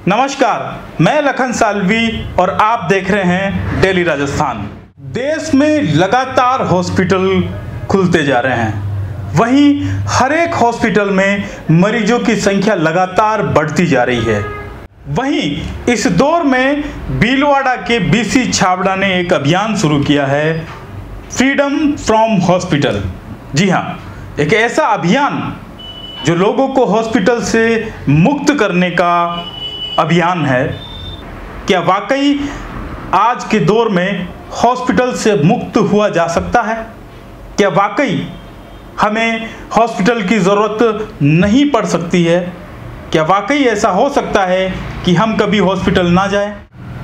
नमस्कार, मैं लखन सालवी और आप देख रहे हैं डेली राजस्थान। देश में लगातार हॉस्पिटल खुलते जा रहे हैं, वहीं हर एक हॉस्पिटल में मरीजों की संख्या लगातार बढ़ती जा रही है। वहीं इस दौर में भीलवाड़ा के बीसी छाबड़ा ने एक अभियान शुरू किया है, फ्रीडम फ्रॉम हॉस्पिटल। जी हाँ, एक ऐसा अभियान जो लोगों को हॉस्पिटल से मुक्त करने का अभियान है। क्या वाकई आज के दौर में हॉस्पिटल से मुक्त हुआ जा सकता है? क्या वाकई हमें हॉस्पिटल की ज़रूरत नहीं पड़ सकती है? क्या वाकई ऐसा हो सकता है कि हम कभी हॉस्पिटल ना जाएं?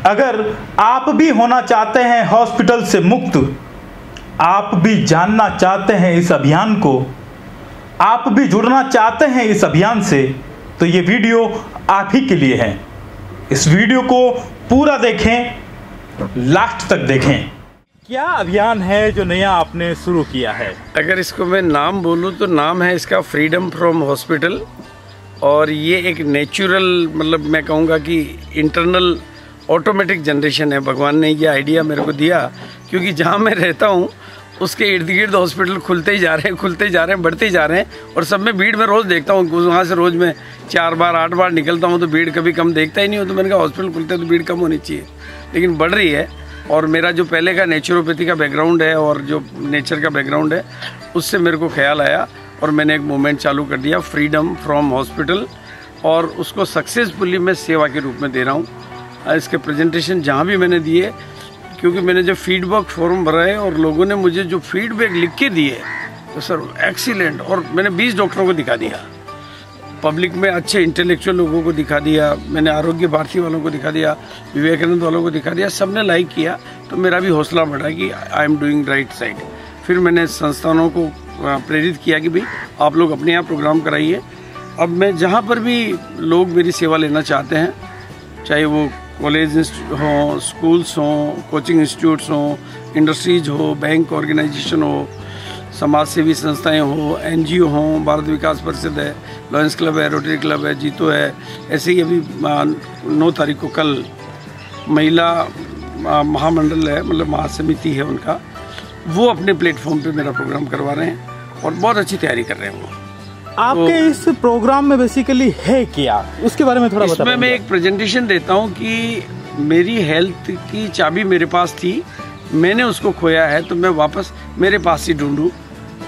अगर आप भी होना चाहते हैं हॉस्पिटल से मुक्त, आप भी जानना चाहते हैं इस अभियान को, आप भी जुड़ना चाहते हैं इस अभियान से, तो ये वीडियो आप ही के लिए है। इस वीडियो को पूरा देखें, लास्ट तक देखें। क्या अभियान है जो नया आपने शुरू किया है? अगर इसको मैं नाम बोलूँ तो नाम है इसका फ्रीडम फ्रॉम हॉस्पिटल। और ये एक नेचुरल, मतलब मैं कहूँगा कि इंटरनल ऑटोमेटिक जनरेशन है। भगवान ने ये आइडिया मेरे को दिया क्योंकि जहाँ मैं रहता हूँ उसके इर्द गिर्द हॉस्पिटल खुलते ही जा रहे हैं, बढ़ते ही जा रहे हैं। और सब में भीड़ मैं रोज़ देखता हूँ, वहाँ से रोज़ मैं 4 बार 8 बार निकलता हूँ तो भीड़ कभी कम देखता ही नहीं हूँ। तो मैंने कहा हॉस्पिटल खुलते तो भीड़ कम होनी चाहिए, लेकिन बढ़ रही है। और मेरा जो पहले का नेचुरोपैथी का बैकग्राउंड है और जो नेचर का बैकग्राउंड है, उससे मेरे को ख्याल आया और मैंने एक मूवमेंट चालू कर दिया, फ्रीडम फ्रॉम हॉस्पिटल। और उसको सक्सेसफुली मैं सेवा के रूप में दे रहा हूँ। इसके प्रेजेंटेशन जहाँ भी मैंने दिए, क्योंकि मैंने जब फीडबैक फॉर्म भरा है और लोगों ने मुझे जो फीडबैक लिख के दिए तो सर एक्सीलेंट। और मैंने 20 डॉक्टरों को दिखा दिया, पब्लिक में अच्छे इंटेलेक्चुअल लोगों को दिखा दिया, मैंने आरोग्य भारती वालों को दिखा दिया, विवेकानंद वालों को दिखा दिया, सबने लाइक किया। तो मेरा भी हौसला बढ़ा कि I am doing right side. फिर मैंने संस्थानों को प्रेरित किया कि भाई आप लोग अपने यहाँ प्रोग्राम कराइए। अब मैं जहाँ पर भी लोग मेरी सेवा लेना चाहते हैं, चाहे वो कॉलेज हों, स्कूल्स हों, कोचिंग इंस्टीट्यूट्स हों, इंडस्ट्रीज हो, बैंक ऑर्गेनाइजेशन हो, समाज सेवी संस्थाएं हो, NGO हों, भारत विकास परिषद है, लॉयंस क्लब है, रोटरी क्लब है, जीतो है। ऐसे ही अभी 9 तारीख को कल महिला महामंडल है, मतलब महासमिति है उनका, वो अपने प्लेटफॉर्म पे मेरा प्रोग्राम करवा रहे हैं और बहुत अच्छी तैयारी कर रहे हैं वो। आपके तो इस प्रोग्राम में बेसिकली है क्या, उसके बारे में थोड़ा बताइए। इसमें मैं एक प्रेजेंटेशन देता हूँ कि मेरी हेल्थ की चाबी मेरे पास थी, मैंने उसको खोया है, तो मैं वापस मेरे पास ही ढूंढूं।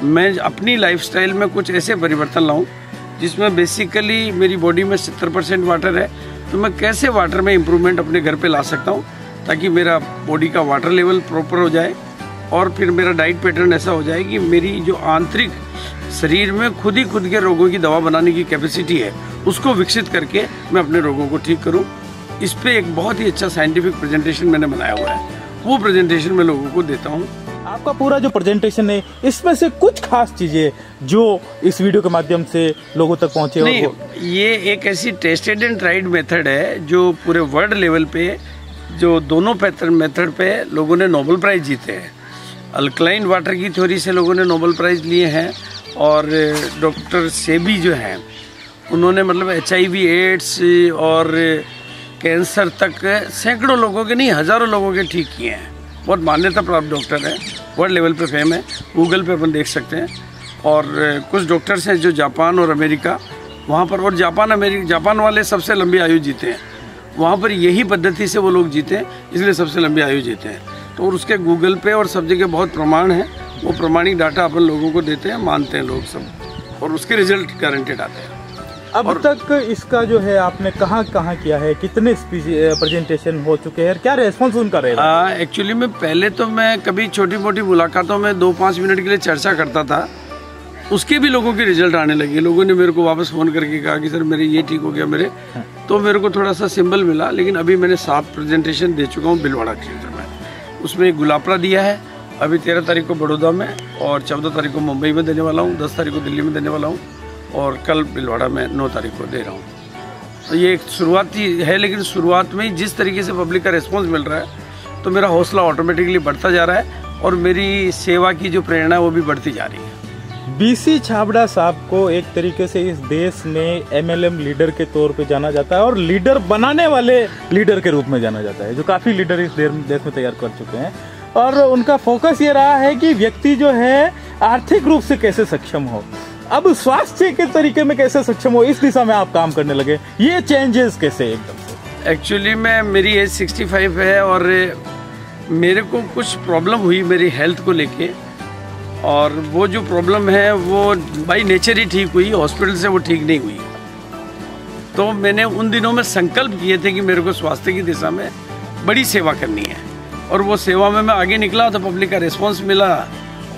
मैं अपनी लाइफस्टाइल में कुछ ऐसे परिवर्तन लाऊं जिसमें बेसिकली मेरी बॉडी में 70% वाटर है, तो मैं कैसे वाटर में इम्प्रूवमेंट अपने घर पे ला सकता हूँ ताकि मेरा बॉडी का वाटर लेवल प्रॉपर हो जाए। और फिर मेरा डाइट पैटर्न ऐसा हो जाए कि मेरी जो आंतरिक शरीर में खुद के रोगों की दवा बनाने की कैपेसिटी है, उसको विकसित करके मैं अपने रोगों को ठीक करूं। इस पे एक बहुत ही अच्छा साइंटिफिक प्रेजेंटेशन मैंने बनाया हुआ है, वो प्रेजेंटेशन मैं लोगों को देता हूं। आपका पूरा जो प्रेजेंटेशन है, इसमें से कुछ खास चीजें जो इस वीडियो के माध्यम से लोगों तक पहुंचे? नहीं, ये एक ऐसी टेस्टेड एंड ट्राइड मेथड है जो पूरे वर्ल्ड लेवल पे, जो दोनों मेथड पे लोगों ने नोबेल प्राइज जीते हैं। अल्कलाइन वाटर की थ्योरी से लोगों ने नोबेल प्राइज लिए हैं, और डॉक्टर सेबी जो हैं उन्होंने मतलब HIV, एड्स और कैंसर तक सैकड़ों लोगों के नहीं, हज़ारों लोगों के ठीक किए हैं। बहुत मान्यता प्राप्त डॉक्टर हैं, वर्ल्ड लेवल पे फेम है, गूगल पे अपन देख सकते हैं। और कुछ डॉक्टर्स हैं जो जापान और अमेरिका, वहाँ पर, और जापान वाले सबसे लंबी आयु जीते हैं, वहाँ पर यही पद्धति से वो लोग जीते हैं, इसलिए सबसे लंबी आयु जीते हैं। तो और उसके गूगल पे और सब जगह बहुत प्रमाण है, वो प्रमाणिक डाटा अपन लोगों को देते हैं, मानते हैं लोग सब, और उसके रिजल्ट गारंटेड आते हैं। अब तक इसका जो है आपने कहाँ किया है, कितने प्रेजेंटेशन हो चुके हैं, क्या रेस्पॉन्स उनका रहेगा? एक्चुअली में पहले तो मैं कभी छोटी मोटी मुलाकातों में 2-5 मिनट के लिए चर्चा करता था, उसके भी लोगों के रिजल्ट आने लगे। लोगों ने मेरे को वापस फ़ोन करके कहा कि सर मेरे ये ठीक हो गया मेरे, तो मेरे को थोड़ा सा सिंबल मिला। लेकिन अभी मैंने 7 प्रेजेंटेशन दे चुका हूँ भीलवाड़ा क्षेत्र में। उसमें एक गुलापरा दिया है, अभी 13 तारीख को बड़ौदा में, और 14 तारीख को मुंबई में देने वाला हूँ, 10 तारीख को दिल्ली में देने वाला हूँ, और कल भीलवाड़ा में 9 तारीख को दे रहा हूँ। तो ये एक शुरुआती है, लेकिन शुरुआत में ही जिस तरीके से पब्लिक का रिस्पॉन्स मिल रहा है, तो मेरा हौसला ऑटोमेटिकली बढ़ता जा रहा है और मेरी सेवा की जो प्रेरणा है वो भी बढ़ती जा रही है। बीसी छाबड़ा साहब को एक तरीके से इस देश में एमएलएम लीडर के तौर पे जाना जाता है और लीडर बनाने वाले लीडर के रूप में जाना जाता है, जो काफ़ी लीडर इस देश में तैयार कर चुके हैं। और उनका फोकस ये रहा है कि व्यक्ति जो है आर्थिक रूप से कैसे सक्षम हो, अब स्वास्थ्य के तरीके में कैसे सक्षम हो, इस दिशा में आप काम करने लगे। ये चेंजेस कैसे एकदम से? एक्चुअली मेरी एज 65 है और मेरे को कुछ प्रॉब्लम हुई मेरी हेल्थ को लेके, और वो जो प्रॉब्लम है वो बाई नेचर ही ठीक हुई, हॉस्पिटल से वो ठीक नहीं हुई। तो मैंने उन दिनों में संकल्प किए थे कि मेरे को स्वास्थ्य की दिशा में बड़ी सेवा करनी है, और वो सेवा में मैं आगे निकला तो पब्लिक का रिस्पांस मिला,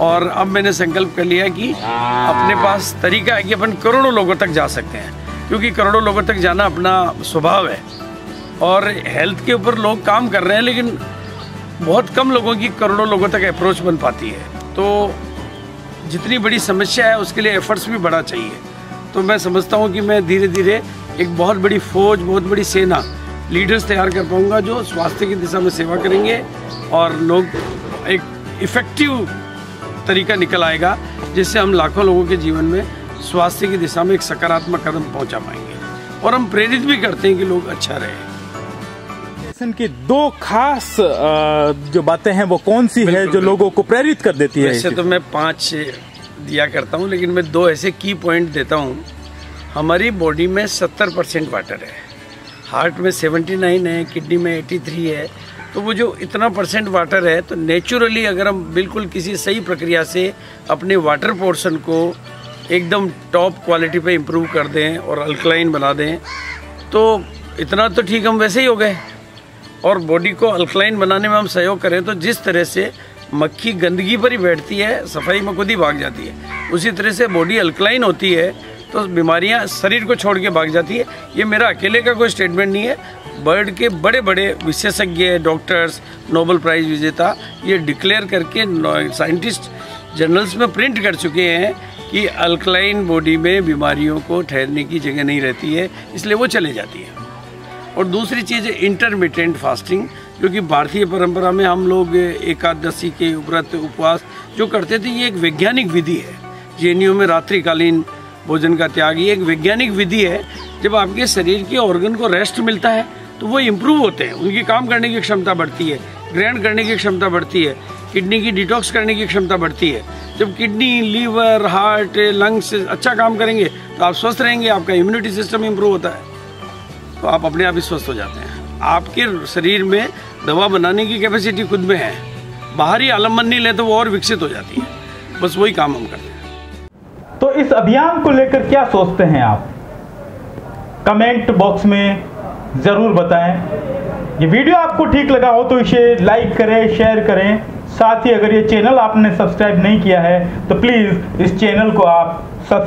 और अब मैंने संकल्प कर लिया कि अपने पास तरीका है कि अपन करोड़ों लोगों तक जा सकते हैं, क्योंकि करोड़ों लोगों तक जाना अपना स्वभाव है। और हेल्थ के ऊपर लोग काम कर रहे हैं, लेकिन बहुत कम लोगों की करोड़ों लोगों तक अप्रोच बन पाती है। तो जितनी बड़ी समस्या है उसके लिए एफर्ट्स भी बढ़ा चाहिए। तो मैं समझता हूँ कि मैं धीरे धीरे एक बहुत बड़ी फौज, बहुत बड़ी सेना, लीडर्स तैयार कर पाऊँगा जो स्वास्थ्य की दिशा में सेवा करेंगे, और लोग एक इफ़ेक्टिव तरीका निकल आएगा जिससे हम लाखों लोगों के जीवन में स्वास्थ्य की दिशा में एक सकारात्मक कदम पहुंचा पाएंगे, और हम प्रेरित भी करते हैं कि लोग अच्छा रहे। की दो खास जो बातें हैं वो कौन सी है जो लोगों को प्रेरित कर देती है? वैसे तो मैं 5 दिया करता हूं, लेकिन मैं 2 ऐसे की पॉइंट देता हूं। हमारी बॉडी में 70% वाटर है, हार्ट में 79 है, किडनी में 83 है। तो वो जो इतना % वाटर है, तो नेचुरली अगर हम बिल्कुल किसी सही प्रक्रिया से अपने वाटर पोर्शन को एकदम टॉप क्वालिटी पे इम्प्रूव कर दें और अल्कलाइन बना दें, तो इतना तो ठीक हम वैसे ही हो गए। और बॉडी को अल्कलाइन बनाने में हम सहयोग करें तो जिस तरह से मक्खी गंदगी पर ही बैठती है, सफाई में खुद ही भाग जाती है, उसी तरह से बॉडी अल्कलाइन होती है तो बीमारियां शरीर को छोड़ के भाग जाती है। ये मेरा अकेले का कोई स्टेटमेंट नहीं है, वर्ल्ड के बड़े बड़े विशेषज्ञ, डॉक्टर्स, नोबेल प्राइज विजेता ये डिक्लेयर करके साइंटिस्ट जर्नल्स में प्रिंट कर चुके हैं कि अल्कलाइन बॉडी में बीमारियों को ठहरने की जगह नहीं रहती है, इसलिए वो चले जाती है। और दूसरी चीज़ है इंटरमिटेंट फास्टिंग, जो कि भारतीय परंपरा में हम लोग एकादशी के व्रत उपवास जो करते थे, ये एक वैज्ञानिक विधि है। जेएनयू में रात्रिकालीन भोजन का त्याग ये एक वैज्ञानिक विधि है। जब आपके शरीर के ऑर्गन को रेस्ट मिलता है तो वो इम्प्रूव होते हैं, उनकी काम करने की क्षमता बढ़ती है, ग्रहण करने की क्षमता बढ़ती है, किडनी की डिटॉक्स करने की क्षमता बढ़ती है। जब किडनी, लीवर, हार्ट, लंग्स अच्छा काम करेंगे तो आप स्वस्थ रहेंगे, आपका इम्यूनिटी सिस्टम इम्प्रूव होता है, तो आप अपने आप ही स्वस्थ हो जाते हैं। आपके शरीर में दवा बनाने की कैपेसिटी खुद में है, बाहरी आलम्बन नहीं ले तो वो और विकसित हो जाती है। बस वही काम हम करते हैं। तो इस अभियान को लेकर क्या सोचते हैं आप? कमेंट बॉक्स में ज़रूर बताएं। ये वीडियो आपको ठीक लगा हो तो इसे लाइक करें, शेयर करें। साथ ही अगर ये चैनल आपने सब्सक्राइब नहीं किया है तो प्लीज़ इस चैनल को आप